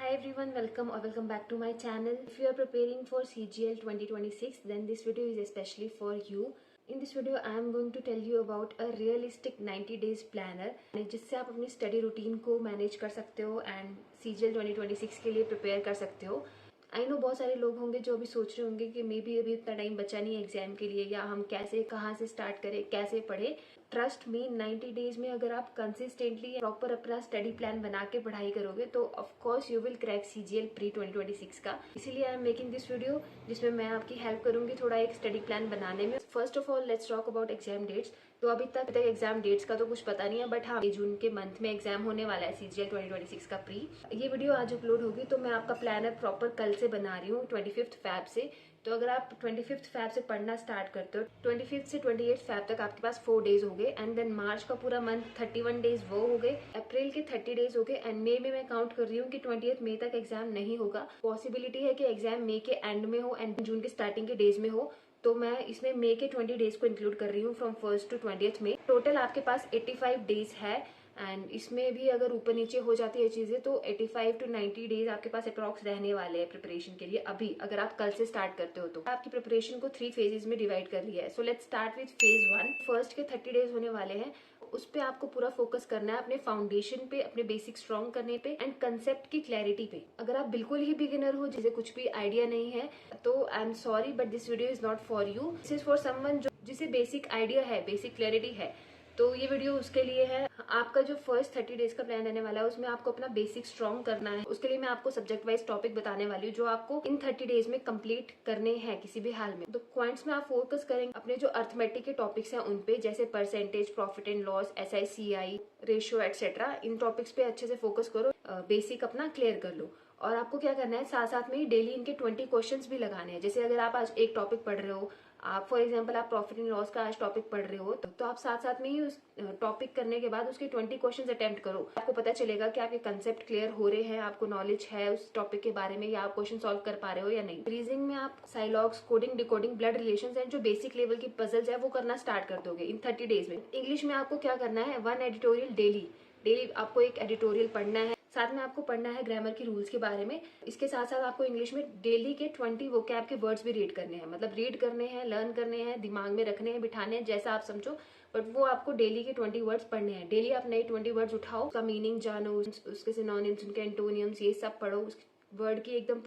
Hi everyone, welcome or welcome back to my channel. If you are preparing for CGL 2026, then this video is especially for you. In this video, I am going to tell you about a realistic 90 days planner जिससे आप अपनी study routine को manage कर सकते हो and CGL 2026 के लिए prepare कर सकते हो। आई नो बहुत सारे लोग होंगे जो अभी सोच रहे होंगे कि मे बी अभी इतना टाइम बचा नहीं है एग्जाम के लिए, या हम कैसे कहाँ से स्टार्ट करें, कैसे पढ़े। ट्रस्ट मी, 90 डेज में अगर आप कंसिस्टेंटली प्रॉपर अपना स्टडी प्लान बना के पढ़ाई करोगे तो of course you will crack CGL pre 2026 का। इसीलिए I am making this video जिसमें मैं आपकी हेल्प करूंगी थोड़ा एक स्टडी प्लान बनाने में। First of all let's talk about exam dates. तो अभी तक एग्जाम डेट्स का तो कुछ पता नहीं है, बट हाँ जून के मंथ में एग्जाम होने वाला है CGL 2026 का प्री। ये वीडियो आज अपलोड होगी तो मैं आपका प्लानर प्रॉपर कल से बना रही हूँ 25 फैब से। तो अगर आप 25 फैब से पढ़ना स्टार्ट करते हो, 25 से 28 फैब तक आपके पास 4 डेज हो गए, एंड देन मार्च का पूरा मंथ 31 डेज वो हो गए, अप्रैल के 30 डेज हो गए, एंड मई में मैं काउंट कर रही हूँ कि 28 मई तक एग्जाम नहीं होगा। पॉसिबिलिटी है कि एग्जाम मई के एंड में हो एंड जून के स्टार्टिंग के डेज में हो, तो मैं इसमें मई के 20 डेज को इंक्लूड कर रही हूँ from 1st to 20th May. Total आपके पास 85 डेज है, एंड इसमें भी अगर ऊपर नीचे हो जाती है चीजें तो 85 to 90 डेज आपके पास अप्रॉक्स रहने वाले हैं प्रिपरेशन के लिए। अभी अगर आप कल से स्टार्ट करते हो तो आपकी प्रिपरेशन को 3 फेजेस में डिवाइड कर लिया है। So let's start with phase 1। First के 30 डेज होने वाले हैं, उस पे आपको पूरा फोकस करना है अपने फाउंडेशन पे, अपने बेसिक स्ट्रॉन्ग करने पे एंड कंसेप्ट की क्लैरिटी पे। अगर आप बिल्कुल ही बिगिनर हो, जिसे कुछ भी आइडिया नहीं है, तो I am sorry but this video is not for you. This is for someone जिसे बेसिक आइडिया है, बेसिक क्लैरिटी है, तो ये वीडियो उसके लिए है। आपका जो फर्स्ट 30 डेज का प्लान रहने वाला है उसमें आपको अपना बेसिक स्ट्रॉन्ग करना है। उसके लिए मैं आपको सब्जेक्ट वाइज टॉपिक बताने वाली हूँ जो आपको इन 30 डेज में कंप्लीट करने हैं किसी भी हाल में। तो पॉइंट्स में आप फोकस करेंगे अपने जो अर्थमेटिक के टॉपिक्स हैं उन पे, जैसे percentage, profit and loss, SICI, ratio etcetera. In topics पे अच्छे से फोकस करो, बेसिक अपना क्लियर कर लो। और आपको क्या करना है, साथ साथ में ही डेली इनके 20 क्वेश्चंस भी लगाने हैं। जैसे अगर आप आज एक टॉपिक पढ़ रहे हो, आप फॉर एग्जांपल आप प्रॉफिट एंड लॉस का आज टॉपिक पढ़ रहे हो, तो आप साथ साथ में ही उस टॉपिक करने के बाद उसके 20 क्वेश्चंस अटेम्प्ट करो। आपको पता चलेगा कि आपके कंसेप्ट क्लियर हो रहे हैं, आपको नॉलेज है उस टॉपिक के बारे में, या आप क्वेश्चन सॉल्व कर पा रहे हो या नहीं। रीजनिंग में आप syllogisms, coding, decoding, blood relations and जो बेसिक लेवल की पजल्स है वो करना स्टार्ट कर दोगे इन 30 डेज में। इंग्लिश में आपको क्या करना है, 1 एडिटोरियल डेली आपको एक एडिटोरियल पढ़ना है। साथ में आपको पढ़ना है ग्रामर की रूल्स के बारे में। इसके साथ साथ आपको इंग्लिश में डेली के 20 वोकैब के वर्ड्स भी रीड करने हैं, मतलब रीड करने हैं, लर्न करने हैं, दिमाग में रखने हैं, बिठाने हैं, जैसा आप समझो, बट वो आपको डेली के 20 वर्ड्स पढ़ने हैं। डेली आप नए 20 वर्ड्स उठाओ, उसका मीनिंग जानो, उसके सिनोनिम्स, उनके एंटोनियम्स, ये सब पढ़ो, उस वर्ड की एकदम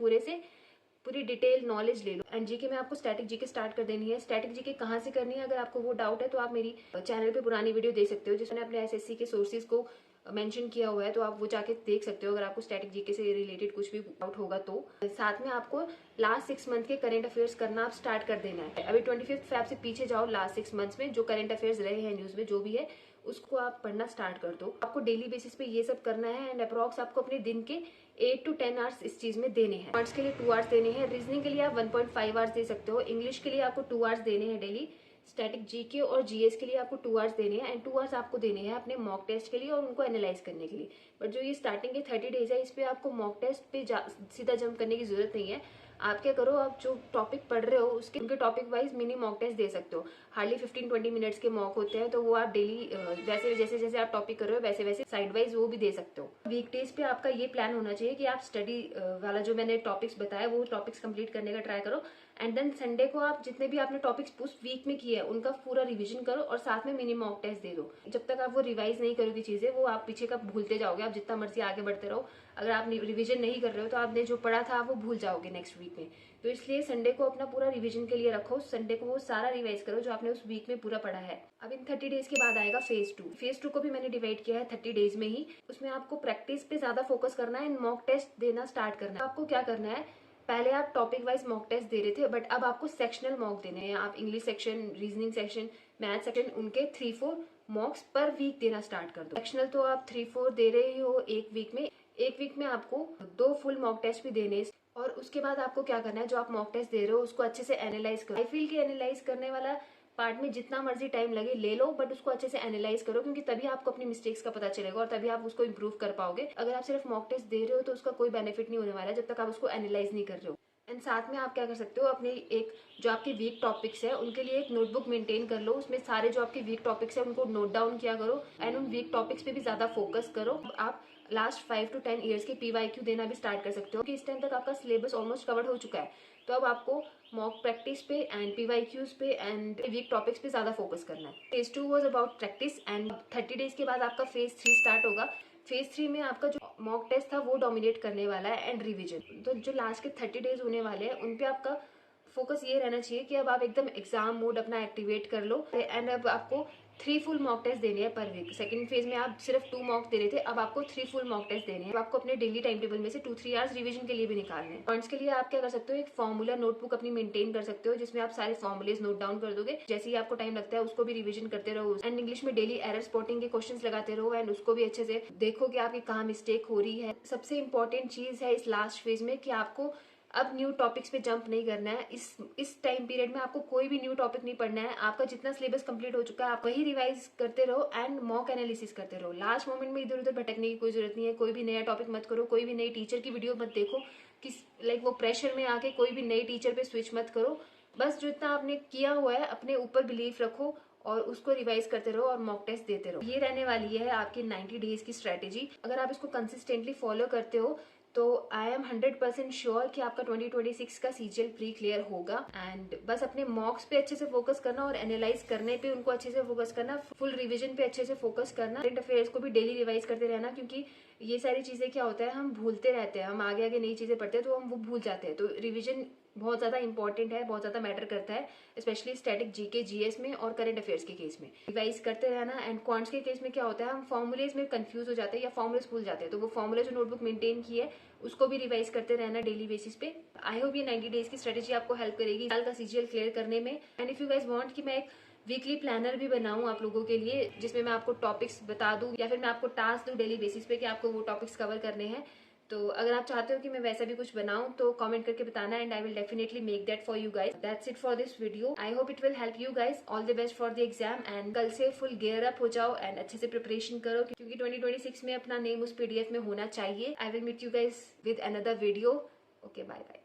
पूरी डिटेल नॉलेज ले लो। एंड जीके में आपको स्टैटिक जीके स्टार्ट कर देनी है। स्टैटिक जीके कहाँ से करनी है, अगर आपको वो डाउट है तो आप मेरी चैनल पे पुरानी वीडियो देख सकते हो जिसमें अपने SSC के सोर्सेज को मेंशन किया हुआ है, तो आप वो जाके देख सकते हो अगर आपको स्टैटिक जीके से रिलेटेड कुछ भी डाउट होगा तो। साथ में आपको लास्ट 6 मंथ के करंट अफेयर्स करना आप स्टार्ट कर देना है। अभी 25 फैब से पीछे जाओ, लास्ट 6 मंथ्स में जो करंट अफेयर्स रहे हैं न्यूज में जो भी है उसको आप पढ़ना स्टार्ट कर दो। आपको डेली बेसिस पे ये सब करना है, एंड अप्रॉक्स आपको अपने दिन के 8 to 10 आवर्स इस चीज में देने हैं। आर्ट्स के लिए 2 आवर्स देने हैं, रीजनिंग के लिए आप 1.5 आवर्स दे सकते हो, इंग्लिश के लिए आपको 2 आवर्स देने हैं डेली, स्टैटिक जीके और GS के लिए आपको 2 आवर्स देने हैं, एंड 2 आवर्स आपको देने हैं अपने मॉक टेस्ट के लिए और उनको एनालाइज करने के लिए। बट जो ये स्टार्टिंग के 30 डेज है इस पे आपको मॉक टेस्ट पे सीधा जंप करने की जरूरत नहीं है। आप क्या करो, आप जो टॉपिक पढ़ रहे हो उसके उनके topic wise mini mock test दे सकते हो। हार्डली 15-20 मिनट्स के मॉक होते हैं, तो वो आप डेली वैसे जैसे जैसे आप टॉपिक कर रहे हो वैसे वैसे साइड वाइज वो भी दे सकते हो। वीकडेज पे आपका ये प्लान होना चाहिए कि आप स्टडी वाला जो मैंने टॉपिक्स बताया वो टॉपिक्स कंप्लीट करने का ट्राई करो, एंड देन संडे को आप जितने भी आपने टॉपिक्स उस वीक में किए हैं उनका पूरा रिवीजन करो और साथ में मिनी मॉक टेस्ट दे दो। जब तक आप वो रिवाइज नहीं करोगे चीजें, वो आप पीछे का भूलते जाओगे। आप जितना मर्जी आगे बढ़ते रहो, अगर आप रिवीजन नहीं कर रहे हो तो आपने जो पढ़ा था वो भूल जाओगे नेक्स्ट वीक में। तो इसलिए संडे को अपना पूरा रिवीजन के लिए रखो, संडे को वो सारा रिवाइज करो जो आपने उस वीक में पूरा पढ़ा है। अब इन 30 डेज के बाद आएगा फेज 2। फेज 2 को भी मैंने डिवाइड किया है 30 डेज में ही। उसमें आपको प्रैक्टिस पे ज्यादा फोकस करना है, मॉक टेस्ट देना स्टार्ट करना है। आपको क्या करना है, पहले आप टॉपिक वाइज मॉक टेस्ट दे रहे थे, बट अब आपको सेक्शनल मॉक देने हैं। आप English section, reasoning section, math section, उनके 3-4 मॉक्स पर वीक देना स्टार्ट कर दो। सेक्शनल तो आप 3-4 दे रहे हो एक वीक में, एक वीक में आपको 2 फुल मॉक टेस्ट भी देने। और उसके बाद आपको क्या करना है, जो आप मॉक टेस्ट दे रहे हो उसको अच्छे से एनालाइज करो। आई फील कि एनालाइज करने वाला पार्ट में जितना मर्जी टाइम लगे ले लो, बट उसको अच्छे से एनालाइज करो, क्योंकि तभी आपको अपनी मिस्टेक्स का पता चलेगा और तभी आप उसको इम्प्रूव कर पाओगे। अगर आप सिर्फ मॉक टेस्ट दे रहे हो तो उसका कोई बेनिफिट नहीं होने वाला है जब तक आप उसको एनालाइज नहीं कर रहे हो। एंड साथ में आप क्या कर सकते हो, अपने एक जो आपके वीक टॉपिक्स है उनके लिए एक नोटबुक मेंटेन कर लो, उसमें सारे जो आपके वीक टॉपिक्स है उनको नोट डाउन किया करो, एंड उन वीक टॉपिक्स पे भी ज्यादा फोकस करो। आप लास्ट 5 to 10 ईयर्स के PYQ देना भी स्टार्ट कर सकते हो, कि इस टाइम तक आपका सिलेबस ऑलमोस्ट कवर्ड हो चुका है। तो अब आपको मॉक प्रैक्टिस पे एंड PYQs पे एंड वीक टॉपिक्स पे ज्यादा फोकस करना है। Phase 2 was about practice and 30 days के बाद आपका फेज 3 स्टार्ट होगा। फेज 3 में आपका जो मॉक टेस्ट था वो डोमिनेट करने वाला है एंड रिवीजन। तो जो लास्ट के 30 डेज होने वाले हैं उन पे आपका फोकस ये रहना चाहिए कि अब आप एकदम एग्जाम मोड अपना एक्टिवेट कर लो एंड अब आपको 3 फुल मॉक टेस्ट देने हैं पर वीक। सेकंड फेज में आप सिर्फ 2 मॉक दे रहे थे, अब आपको 3 फुल मॉक टेस्ट देने हैं। अब आपको अपने डेली टाइम टेबल में से 2-3 आवर्स रिवीजन के लिए भी निकालने हैं। पॉइंट्स के लिए आप क्या कर सकते हो, एक फॉर्मूला नोटबुक अपनी मेंटेन कर सकते हो जिसमें आप सारे फॉर्मुलेज नोट डाउन कर दोगे। जैसे ही आपको टाइम लगता है उसको भी रिवीजन करते रहो एंड इंग्लिश में डेली एरर स्पॉटिंग के क्वेश्चंस लगाते रहो एंड उसको भी अच्छे से देखो कि आपकी कहाँ मिस्टेक हो रही है। सबसे इंपॉर्टेंट चीज है इस लास्ट फेज में कि आपको अब न्यू टॉपिक्स पे जंप नहीं करना है। इस टाइम पीरियड में आपको कोई भी न्यू टॉपिक नहीं पढ़ना है। आपका जितना सिलेबस कंप्लीट हो चुका है आप वही रिवाइज करते रहो एंड मॉक एनालिसिस करते रहो। लास्ट मोमेंट में इधर उधर भटकने की कोई जरूरत नहीं है। कोई भी नया टॉपिक मत करो, कोई भी नई टीचर की वीडियो मत देखो, कि लाइक वो प्रेशर में आके कोई भी नई टीचर पे स्विच मत करो। बस जो इतना आपने किया हुआ है अपने ऊपर बिलीव रखो और उसको रिवाइज करते रहो और मॉक टेस्ट देते रहो। ये रहने वाली है आपकी 90 डेज की स्ट्रेटेजी। अगर आप इसको कंसिस्टेंटली फॉलो करते हो तो आई एम 100% श्योर कि आपका 2026 का CGL प्री क्लियर होगा। एंड बस अपने मॉक्स पे अच्छे से फोकस करना और एनालाइज करने पे उनको अच्छे से फोकस करना, फुल रिवीजन पे अच्छे से फोकस करना, करंट अफेयर्स को भी डेली रिवाइज करते रहना, क्योंकि ये सारी चीजें क्या होता है हम भूलते रहते हैं। हम आगे आगे नई चीजें पढ़ते हैं तो हम वो भूल जाते हैं। तो रिविजन बहुत ज्यादा इंपॉर्टेंट है, बहुत ज्यादा मैटर करता है, स्पेशली स्टैटिक GK GS में और करंट अफेयर्स के केस में। रिवाइज करते रहना। एंड क्वांट्स के केस में क्या होता है हम फॉर्मुलेज में कंफ्यूज हो जाते हैं या फॉर्मुलेज भूल जाते हैं, तो वो फॉर्मुले जो नोटबुक मेंटेन की है उसको भी रिवाइज करते रहना डेली बेसिस पे। आई होप ये 90 डेज की स्ट्रेटेजी आपको हेल्प करेगी साल का CGL क्लियर करने में। And if you guys want कि मैं एक वीकली प्लानर भी बनाऊं आप लोगों के लिए जिसमें मैं आपको टॉपिक्स बता दूं या फिर मैं आपको टास्क दूं डेली बेसिस पे कि आपको वो टॉपिक्स कवर करने हैं, तो अगर आप चाहते हो कि मैं वैसा भी कुछ बनाऊं तो कमेंट करके बताना and I will definitely make that for you guys. That's it for this video. I hope it will help you guys. All the best for the exam and कल से फुल गियर अप हो जाओ and अच्छे से preparation करो, क्योंकि 2026 में अपना नेम उस PDF में होना चाहिए। I will meet you guys with another video. Okay, bye bye.